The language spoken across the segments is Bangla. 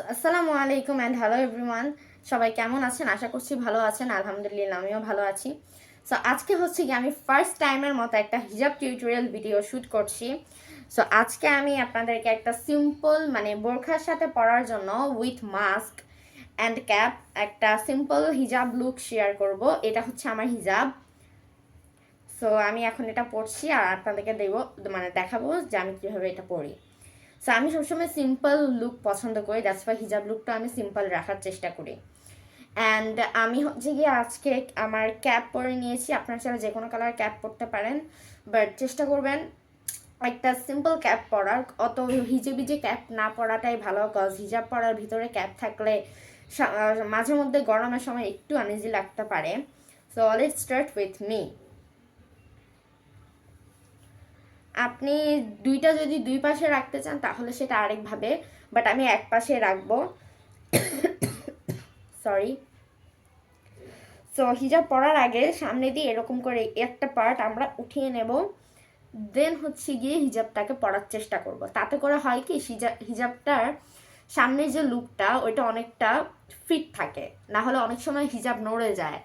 আসসালামু আলাইকুম অ্যান্ড হ্যালো এভরিওয়ান। সবাই কেমন আছেন? আশা করছি ভালো আছেন। আলহামদুলিল্লাহ আমিও ভালো আছি। সো আজকে হচ্ছে কি আমি ফার্স্ট টাইমের মতো একটা হিজাব টিউটোরিয়াল ভিডিও শ্যুট করছি। সো আজকে আমি আপনাদেরকে একটা সিম্পল বোরখার সাথে পরার জন্য উইথ মাস্ক অ্যান্ড ক্যাপ একটা সিম্পল হিজাব লুক শেয়ার করব। এটা হচ্ছে আমার হিজাব। সো আমি এখন এটা পরছি আর আপনাদেরকে দেখাবো যে আমি কীভাবে এটা পরি। সো আমি সবসময় সিম্পল লুক পছন্দ করি, দ্যাটস ওয়াই হিজাব লুকটা আমি সিম্পল রাখার চেষ্টা করি। অ্যান্ড আমি হচ্ছে গিয়ে আজকে আমার ক্যাপ পরে নিয়েছি। আপনারা চাইলে যে কোনো কালার ক্যাপ পরতে পারেন, বাট চেষ্টা করবেন একটা সিম্পল ক্যাপ পরার। অত হিজেবিজে ক্যাপ না পরাটাই ভালো, কজ হিজাব পরার ভিতরে ক্যাপ থাকলে মাঝে মধ্যে গরমের সময় একটু আনইজি লাগতে পারে। So let's start with me. আপনি দুইটা যদি দুই পাশে রাখতে চান তাহলে সেটা আরেকভাবে, বাট আমি এক পাশে রাখবো। সরি। সো হিজাব পরার আগে সামনে দিয়ে এরকম করে একটা পার্ট আমরা উঠিয়ে নেব, দেন হচ্ছে গিয়ে হিজাবটাকে পরার চেষ্টা করব। তাতে করে হয় কি, হিজাবটার সামনের যে লুকটা ওইটা অনেকটা ফিট থাকে, না হলে অনেক সময় হিজাব নড়ে যায়।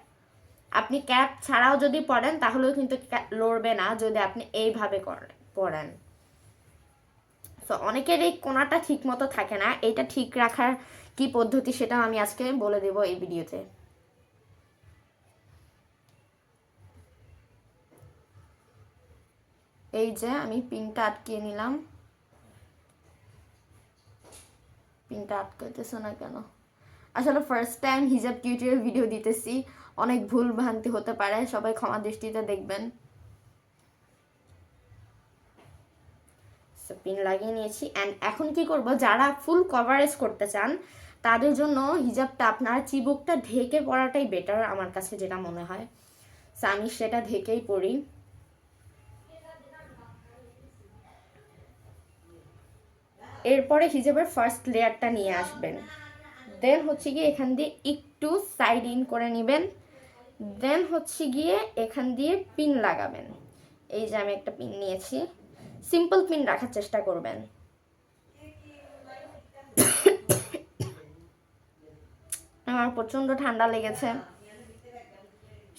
আপনি ক্যাপ ছাড়াও যদি পরেন তাহলেও কিন্তু লড়বে না যদি আপনি এইভাবে পরেন। সো অনেকের এই কোনাটা ঠিক মতো থাকে না, এটা ঠিক রাখার কি পদ্ধতি সেটা আমি আজকে বলে দেব এই ভিডিওতে। এই যে আমি পিনটা আটকিয়ে নিলাম। পিনটা আটকাইতেছে না কেন? আসলে ফার্স্ট টাইম হিজাব টিউটোরিয়াল ভিডিও দিতেছি, অনেক ভুল ভ্রান্তি হতে পারে, সবাই ক্ষমা দৃষ্টিতে দেখবেন। পিন লাগিয়ে নিয়েছি। অ্যান্ড এখন কি করব, যারা ফুল কভারেজ করতে চান তাদের জন্য হিজাবটা আপনার চিবুকটা ঢেকে পরাটাই বেটার, আমার কাছে যেটা মনে হয়। সো আমি সেটা ঢেকেই পরি। এরপরে হিজাবের ফার্স্ট লেয়ারটা নিয়ে আসবেন, দেন হচ্ছে গিয়ে এখান দিয়ে একটু সাইড ইন করে নেবেন, দেন হচ্ছে গিয়ে এখান দিয়ে পিন লাগাবেন। এই যে আমি একটা পিন নিয়েছি, সিম্পল পিন রাখার চেষ্টা করবেন। আমার প্রচণ্ড ঠান্ডা লেগেছে।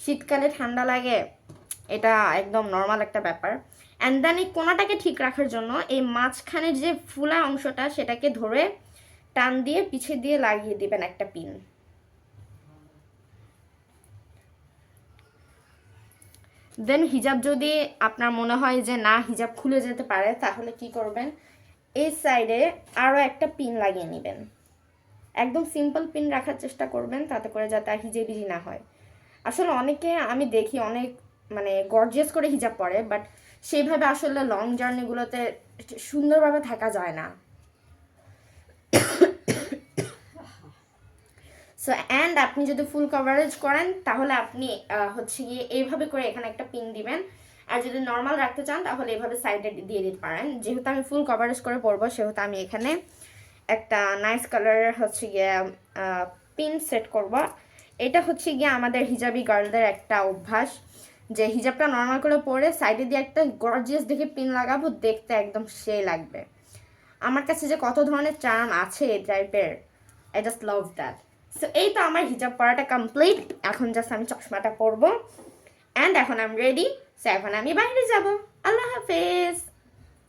শীতকালে ঠান্ডা লাগে, এটা একদম নর্মাল একটা ব্যাপার। অ্যান্ড দেন এই কোনাটাকে ঠিক রাখার জন্য এই মাঝখানের যে ফুলা অংশটা সেটাকে ধরে টান দিয়ে পিছে দিয়ে লাগিয়ে দিবেন একটা পিন। দেন হিজাব যদি আপনার মনে হয় যে না হিজাব খুলে যেতে পারে তাহলে কি করবেন, এই সাইডে আরও একটা পিন লাগিয়ে নেবেন। একদম সিম্পল পিন রাখার চেষ্টা করবেন, তাতে করে যাতে আর হিজেবিজি না হয়। আসলে অনেকে আমি দেখি অনেক গর্জিয়াস করে হিজাব পরে, বাট সেইভাবে আসলে লং জার্নিগুলোতে সুন্দরভাবে থাকা যায় না। সো অ্যান্ড আপনি যদি ফুল কভারেজ করেন তাহলে আপনি হচ্ছে গিয়ে এইভাবে করে এখানে একটা পিন দিবেন, আর যদি নর্মাল রাখতে চান তাহলে এইভাবে সাইডে দিয়ে দিতে পারেন। যেহেতু আমি ফুল কভারেজ করে পরবো সেহেতু আমি এখানে একটা নাইস কালারের হচ্ছে গিয়ে পিন সেট করব। এটা হচ্ছে গিয়ে আমাদের হিজাবি গার্লদের একটা অভ্যাস, যে হিজাবটা নর্মাল করে পরে সাইডে দিয়ে একটা গর্জিয়াস দেখে পিন লাগাবো, দেখতে একদম সেই লাগবে। আমার কাছে যে কত ধরনের চার্ম আছে এই টাইপের, I just love that. So এই তো আমার হিজাব পরাটা কমপ্লিট। এখন জাস্ট আমি চশমাটা পরবো অ্যান্ড এখন আমি রেডি। সো এখন আমি বাইরে যাব। আল্লাহ হাফেজ।